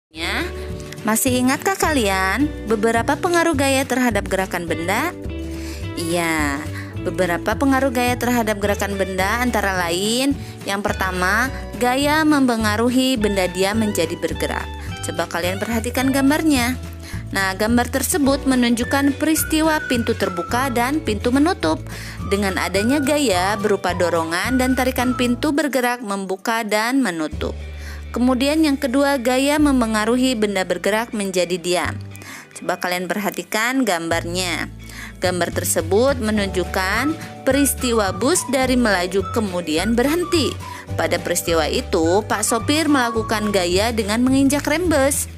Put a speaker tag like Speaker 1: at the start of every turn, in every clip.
Speaker 1: Ya, masih ingatkah kalian beberapa pengaruh gaya terhadap gerakan benda? Iya, beberapa pengaruh gaya terhadap gerakan benda antara lain: yang pertama, gaya mempengaruhi benda dia menjadi bergerak. Coba kalian perhatikan gambarnya. Nah, gambar tersebut menunjukkan peristiwa pintu terbuka dan pintu menutup. Dengan adanya gaya berupa dorongan dan tarikan, pintu bergerak, membuka dan menutup. Kemudian yang kedua, gaya mempengaruhi benda bergerak menjadi diam. Coba kalian perhatikan gambarnya. Gambar tersebut menunjukkan peristiwa bus dari melaju kemudian berhenti. Pada peristiwa itu, Pak sopir melakukan gaya dengan menginjak rem bus.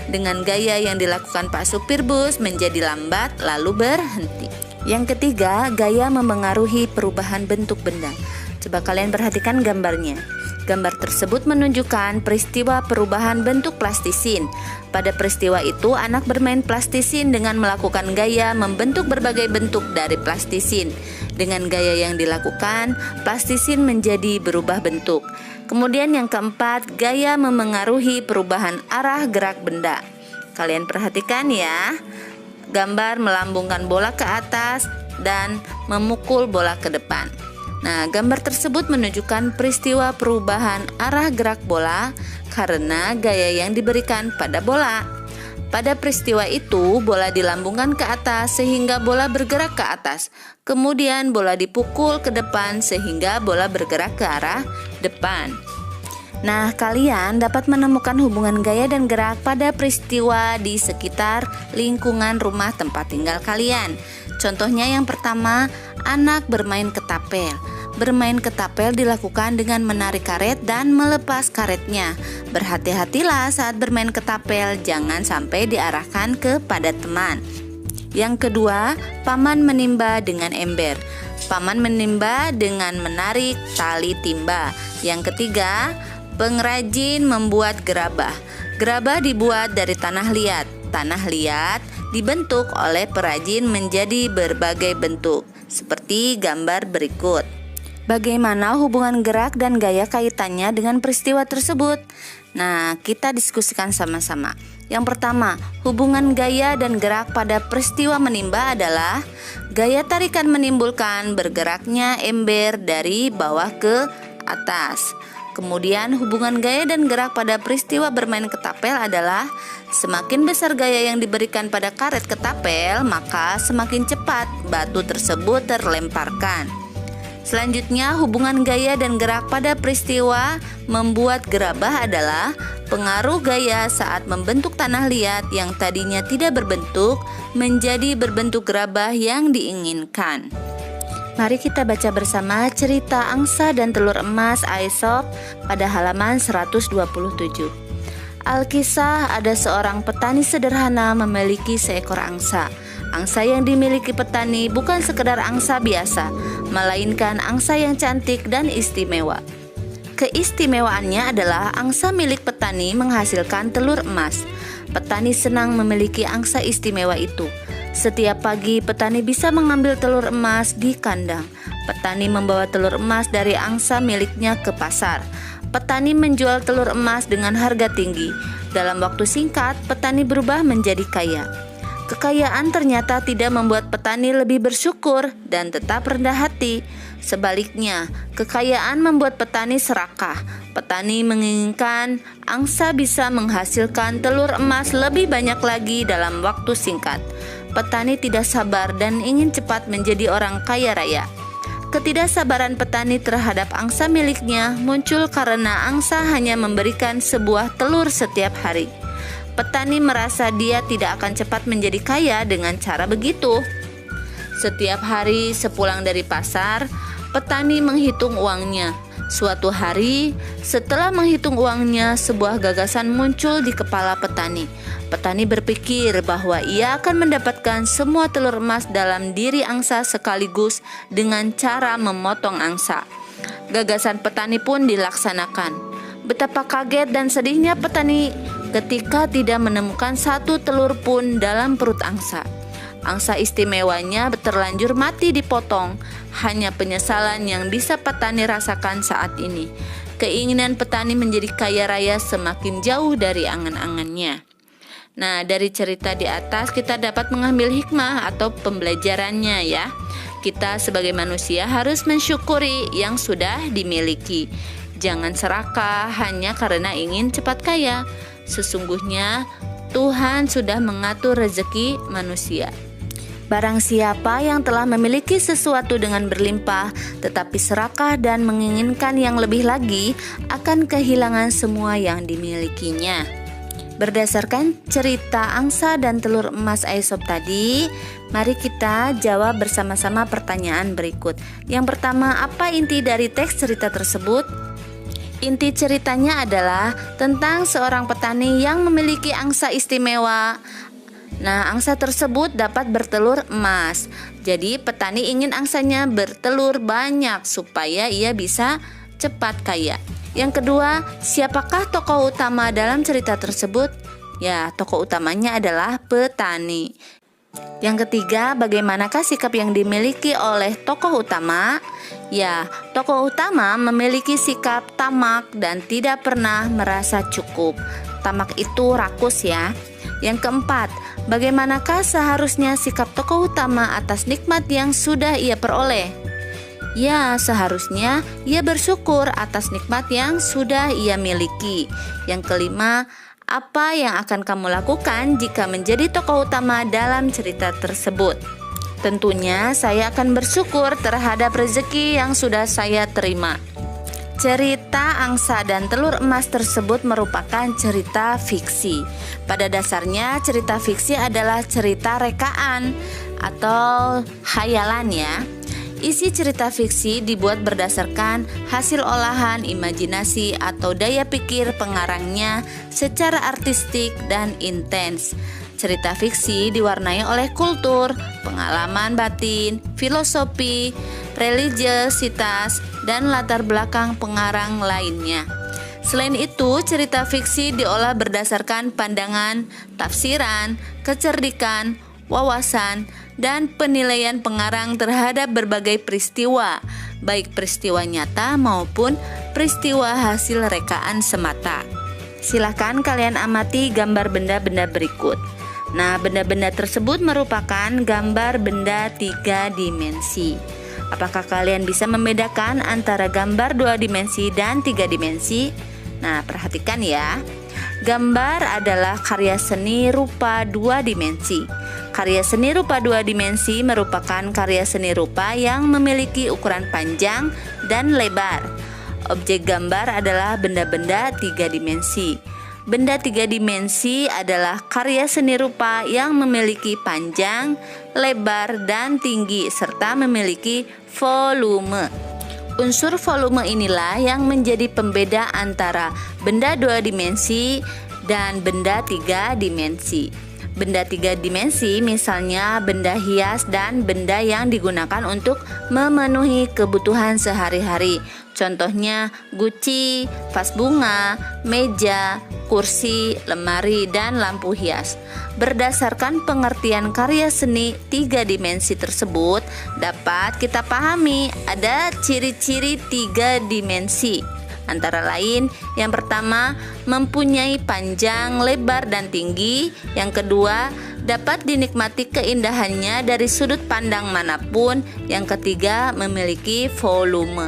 Speaker 1: Dengan gaya yang dilakukan Pak supir bus menjadi lambat lalu berhenti. Yang ketiga, gaya mempengaruhi perubahan bentuk benda. Coba kalian perhatikan gambarnya. Gambar tersebut menunjukkan peristiwa perubahan bentuk plastisin. Pada peristiwa itu, anak bermain plastisin dengan melakukan gaya membentuk berbagai bentuk dari plastisin. Dengan gaya yang dilakukan, plastisin menjadi berubah bentuk. Kemudian yang keempat, gaya memengaruhi perubahan arah gerak benda. Kalian perhatikan ya, gambar melambungkan bola ke atas dan memukul bola ke depan. Nah, gambar tersebut menunjukkan peristiwa perubahan arah gerak bola karena gaya yang diberikan pada bola. Pada peristiwa itu, bola dilambungkan ke atas sehingga bola bergerak ke atas. Kemudian bola dipukul ke depan sehingga bola bergerak ke arah depan. Nah, kalian dapat menemukan hubungan gaya dan gerak pada peristiwa di sekitar lingkungan rumah tempat tinggal kalian. Contohnya yang pertama, anak bermain ketapel. Bermain ketapel dilakukan dengan menarik karet dan melepas karetnya. Berhati-hatilah saat bermain ketapel, jangan sampai diarahkan kepada teman. Yang kedua, paman menimba dengan ember. Paman menimba dengan menarik tali timba. Yang ketiga, pengrajin membuat gerabah. Gerabah dibuat dari tanah liat. Tanah liat dibentuk oleh perajin menjadi berbagai bentuk, seperti gambar berikut. Bagaimana hubungan gerak dan gaya kaitannya dengan peristiwa tersebut? Nah, kita diskusikan sama-sama. Yang pertama, hubungan gaya dan gerak pada peristiwa menimba adalah gaya tarikan menimbulkan bergeraknya ember dari bawah ke atas. Kemudian hubungan gaya dan gerak pada peristiwa bermain ketapel adalah semakin besar gaya yang diberikan pada karet ketapel, maka semakin cepat batu tersebut terlemparkan. Selanjutnya, hubungan gaya dan gerak pada peristiwa membuat gerabah adalah pengaruh gaya saat membentuk tanah liat yang tadinya tidak berbentuk menjadi berbentuk gerabah yang diinginkan. Mari kita baca bersama cerita angsa dan telur emas Aesop pada halaman 127. Alkisah, ada seorang petani sederhana memiliki seekor angsa. Angsa yang dimiliki petani bukan sekedar angsa biasa, melainkan angsa yang cantik dan istimewa. Keistimewaannya adalah angsa milik petani menghasilkan telur emas. Petani senang memiliki angsa istimewa itu. Setiap pagi petani bisa mengambil telur emas di kandang. Petani membawa telur emas dari angsa miliknya ke pasar. Petani menjual telur emas dengan harga tinggi. Dalam waktu singkat, petani berubah menjadi kaya. Kekayaan ternyata tidak membuat petani lebih bersyukur dan tetap rendah hati. Sebaliknya, kekayaan membuat petani serakah. Petani menginginkan angsa bisa menghasilkan telur emas lebih banyak lagi dalam waktu singkat. Petani tidak sabar dan ingin cepat menjadi orang kaya raya. Ketidaksabaran petani terhadap angsa miliknya muncul karena angsa hanya memberikan sebuah telur setiap hari. Petani merasa dia tidak akan cepat menjadi kaya dengan cara begitu. Setiap hari sepulang dari pasar, petani menghitung uangnya. Suatu hari, setelah menghitung uangnya, sebuah gagasan muncul di kepala petani. Petani berpikir bahwa ia akan mendapatkan semua telur emas dalam diri angsa sekaligus dengan cara memotong angsa. Gagasan petani pun dilaksanakan. Betapa kaget dan sedihnya petani ketika tidak menemukan satu telur pun dalam perut angsa. Angsa istimewanya terlanjur mati dipotong. Hanya penyesalan yang bisa petani rasakan saat ini. keinginan petani menjadi kaya raya semakin jauh dari angan-angannya. Nah, dari cerita di atas kita dapat mengambil hikmah atau pembelajarannya ya. Kita sebagai manusia harus mensyukuri yang sudah dimiliki. Jangan serakah hanya karena ingin cepat kaya. Sesungguhnya Tuhan sudah mengatur rezeki manusia. Barang siapa yang telah memiliki sesuatu dengan berlimpah, tetapi serakah dan menginginkan yang lebih lagi, akan kehilangan semua yang dimilikinya. Berdasarkan cerita angsa dan telur emas Aesop tadi, mari kita jawab bersama-sama pertanyaan berikut. Yang pertama, apa inti dari teks cerita tersebut? Inti ceritanya adalah tentang seorang petani yang memiliki angsa istimewa. Nah, angsa tersebut dapat bertelur emas. Jadi, petani ingin angsanya bertelur banyak supaya ia bisa cepat kaya. Yang kedua, siapakah tokoh utama dalam cerita tersebut? Ya, tokoh utamanya adalah petani. Yang ketiga, bagaimanakah sikap yang dimiliki oleh tokoh utama? Ya, tokoh utama memiliki sikap tamak dan tidak pernah merasa cukup. Tamak itu rakus ya. Yang keempat, bagaimanakah seharusnya sikap tokoh utama atas nikmat yang sudah ia peroleh? Ya, seharusnya ia bersyukur atas nikmat yang sudah ia miliki. Yang kelima, apa yang akan kamu lakukan jika menjadi tokoh utama dalam cerita tersebut? Tentunya saya akan bersyukur terhadap rezeki yang sudah saya terima. Cerita angsa dan telur emas tersebut merupakan cerita fiksi. Pada dasarnya cerita fiksi adalah cerita rekaan atau khayalan ya. Isi cerita fiksi dibuat berdasarkan hasil olahan imajinasi atau daya pikir pengarangnya secara artistik dan intens. Cerita fiksi diwarnai oleh kultur, pengalaman batin, filosofi, religiositas, dan latar belakang pengarang lainnya. Selain itu, cerita fiksi diolah berdasarkan pandangan, tafsiran, kecerdikan, wawasan, dan penilaian pengarang terhadap berbagai peristiwa, baik peristiwa nyata maupun peristiwa hasil rekaan semata. Silahkan kalian amati gambar benda-benda berikut. Nah, benda-benda tersebut merupakan gambar benda 3 dimensi. Apakah kalian bisa membedakan antara gambar 2 dimensi dan 3 dimensi? Nah, perhatikan ya. Gambar adalah karya seni rupa 2 dimensi. Karya seni rupa 2 dimensi merupakan karya seni rupa yang memiliki ukuran panjang dan lebar. Objek gambar adalah benda-benda 3 dimensi. Benda 3 dimensi adalah karya seni rupa yang memiliki panjang, lebar, dan tinggi serta memiliki volume. Unsur volume inilah yang menjadi pembeda antara benda 2 dimensi dan benda 3 dimensi. Benda 3 dimensi misalnya benda hias dan benda yang digunakan untuk memenuhi kebutuhan sehari-hari. Contohnya guci, vas bunga, meja, kursi, lemari, dan lampu hias. Berdasarkan pengertian karya seni 3 dimensi tersebut, dapat kita pahami ada ciri-ciri 3 dimensi. Antara lain, yang pertama mempunyai panjang, lebar, dan tinggi. Yang kedua, dapat dinikmati keindahannya dari sudut pandang manapun. Yang ketiga, memiliki volume.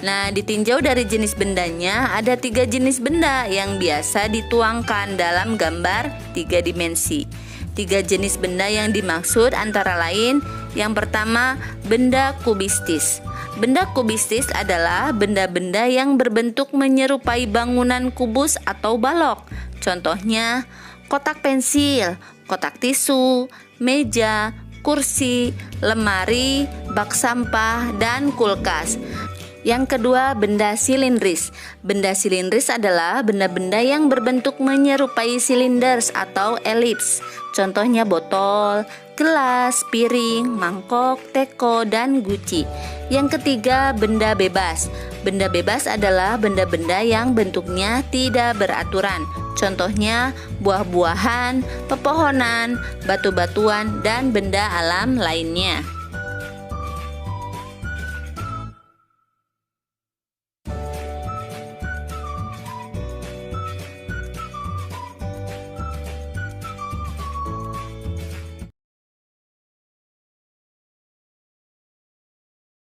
Speaker 1: Nah, ditinjau dari jenis bendanya, ada 3 jenis benda yang biasa dituangkan dalam gambar 3 dimensi. 3 jenis benda yang dimaksud antara lain, yang pertama, benda kubistis. Benda kubistis adalah benda-benda yang berbentuk menyerupai bangunan kubus atau balok. Contohnya, kotak pensil, kotak tisu, meja, kursi, lemari, bak sampah, dan kulkas. Yang kedua, benda silindris. Benda silindris adalah benda-benda yang berbentuk menyerupai silinder atau elips. Contohnya botol, gelas, piring, mangkok, teko, dan guci. Yang ketiga, benda bebas. Benda bebas adalah benda-benda yang bentuknya tidak beraturan. Contohnya buah-buahan, pepohonan, batu-batuan, dan benda alam lainnya.